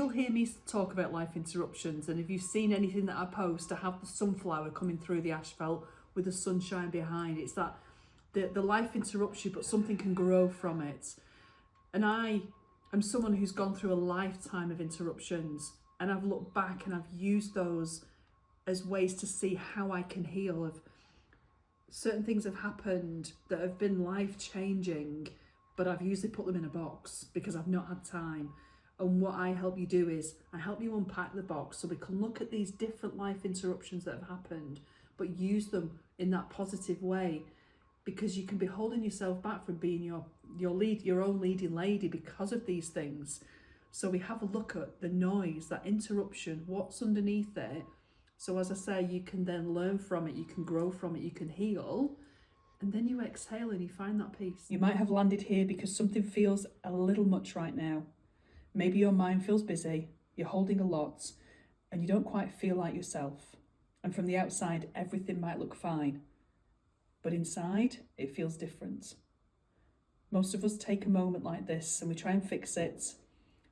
you'll hear me talk about life interruptions, and if you've seen anything that I post, I have the sunflower coming through the asphalt with the sunshine behind. It's that the life interrupts you, but something can grow from it. And I am someone who's gone through a lifetime of interruptions, and I've looked back and I've used those as ways to see how I can heal. Of certain things have happened that have been life-changing, but I've usually put them in a box because I've not had time. And what I help you do is I help you unpack the box so we can look at these different life interruptions that have happened, but use them in that positive way, because you can be holding yourself back from being your own leading lady because of these things. So we have a look at the noise, that interruption, what's underneath it. So as I say, you can then learn from it, you can grow from it, you can heal, and then you exhale and you find that peace. You might have landed here because something feels a little much right now. Maybe your mind feels busy, you're holding a lot, and you don't quite feel like yourself. And from the outside, everything might look fine, but inside, it feels different. Most of us take a moment like this and we try and fix it.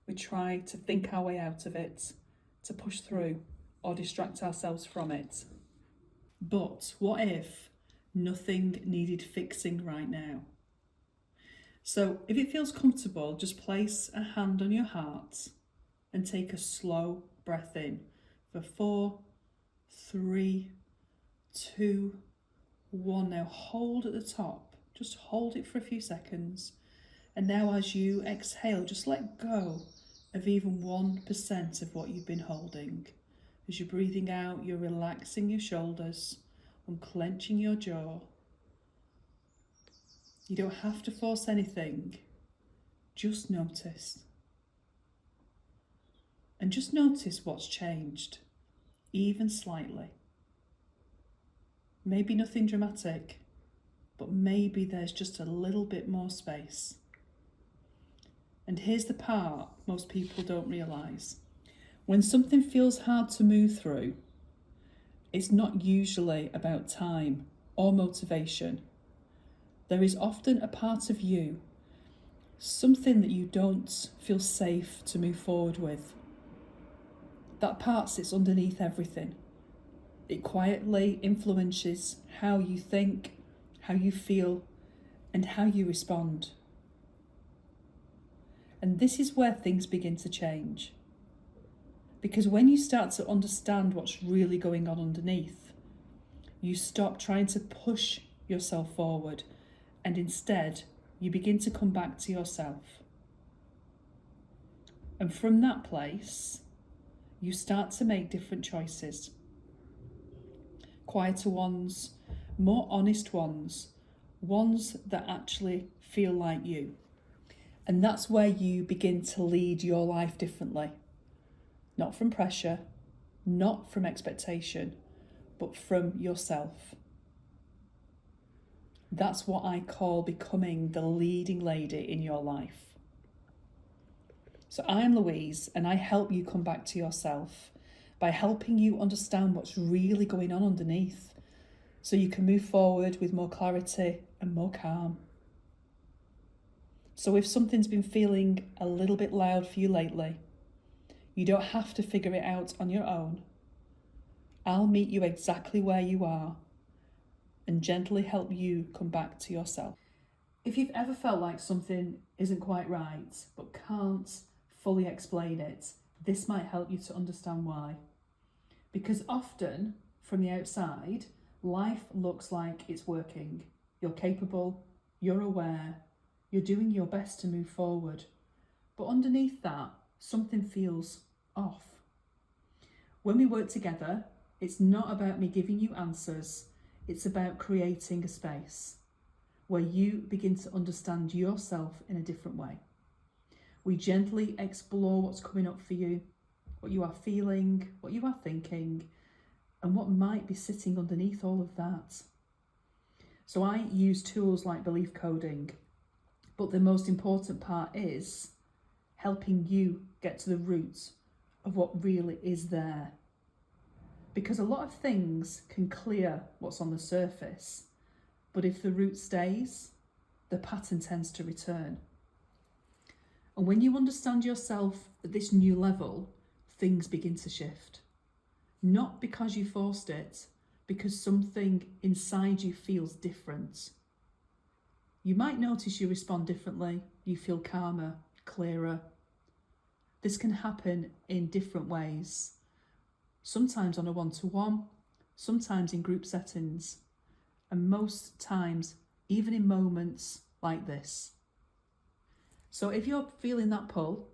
We try to think our way out of it, to push through or distract ourselves from it. But what if nothing needed fixing right now? So if it feels comfortable, just place a hand on your heart and take a slow breath in for 4, 3, 2, 1. Now hold at the top, just hold it for a few seconds. And now as you exhale, just let go of even 1% of what you've been holding. As you're breathing out, you're relaxing your shoulders, unclenching your jaw. You don't have to force anything, just notice. And just notice what's changed, even slightly. Maybe nothing dramatic, but maybe there's just a little bit more space. And here's the part most people don't realise. When something feels hard to move through, it's not usually about time or motivation. There is often a part of you, something that you don't feel safe to move forward with. That part sits underneath everything. It quietly influences how you think, how you feel, and how you respond. And this is where things begin to change. Because when you start to understand what's really going on underneath, you stop trying to push yourself forward, and instead you begin to come back to yourself. And from that place, you start to make different choices. Quieter ones, more honest ones, ones that actually feel like you. And that's where you begin to lead your life differently. Not from pressure, not from expectation, but from yourself. That's what I call becoming the leading lady in your life. So I'm Louise, and I help you come back to yourself by helping you understand what's really going on underneath, so you can move forward with more clarity and more calm. So if something's been feeling a little bit loud for you lately, you don't have to figure it out on your own. I'll meet you exactly where you are and gently help you come back to yourself. If you've ever felt like something isn't quite right, but can't fully explain it, this might help you to understand why. Because often, from the outside, life looks like it's working. You're capable, you're aware, you're doing your best to move forward. But underneath that, something feels off. When we work together, it's not about me giving you answers, it's about creating a space where you begin to understand yourself in a different way. We gently explore what's coming up for you, what you are feeling, what you are thinking, and what might be sitting underneath all of that. So I use tools like belief coding, but the most important part is helping you get to the roots of what really is there. Because a lot of things can clear what's on the surface, but if the root stays, the pattern tends to return. And when you understand yourself at this new level, things begin to shift. Not because you forced it, because something inside you feels different. You might notice you respond differently, you feel calmer, clearer. This can happen in different ways. Sometimes on a one-to-one, sometimes in group settings, and most times even in moments like this. So if you're feeling that pull,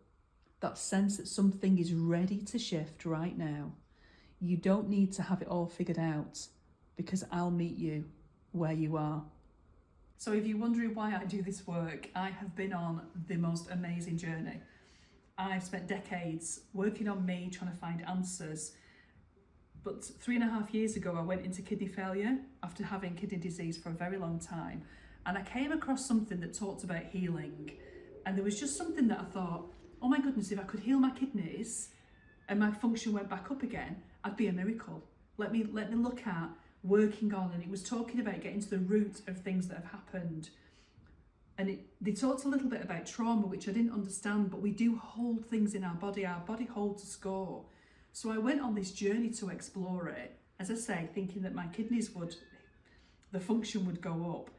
that sense that something is ready to shift right now, you don't need to have it all figured out, because I'll meet you where you are. So if you're wondering why I do this work, I have been on the most amazing journey. I've spent decades working on me, trying to find answers. But 3.5 years ago, I went into kidney failure after having kidney disease for a very long time. And I came across something that talked about healing. And there was just something that I thought, oh my goodness, if I could heal my kidneys and my function went back up again, I'd be a miracle. Let me look at working on, and it was talking about getting to the root of things that have happened. And they talked a little bit about trauma, which I didn't understand, but we do hold things in our body holds a score. So I went on this journey to explore it, as I say, thinking that my kidneys the function would go up.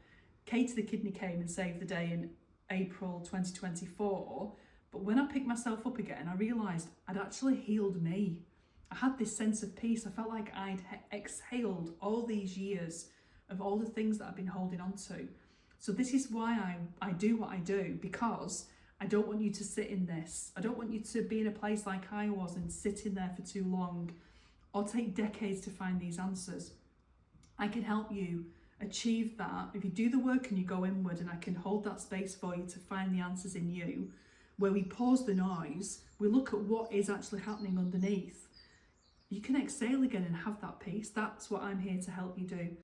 Katie the kidney came and saved the day in April 2024, but when I picked myself up again, I realised I'd actually healed me. I had this sense of peace. I felt like I'd exhaled all these years of all the things that I've been holding on to. So this is why I do what I do, because I don't want you to sit in this. I don't want you to be in a place like I was and sit in there for too long, or take decades to find these answers. I can help you achieve that if you do the work and you go inward, and I can hold that space for you to find the answers in you, where we pause the noise, we look at what is actually happening underneath. You can exhale again and have that peace. That's what I'm here to help you do.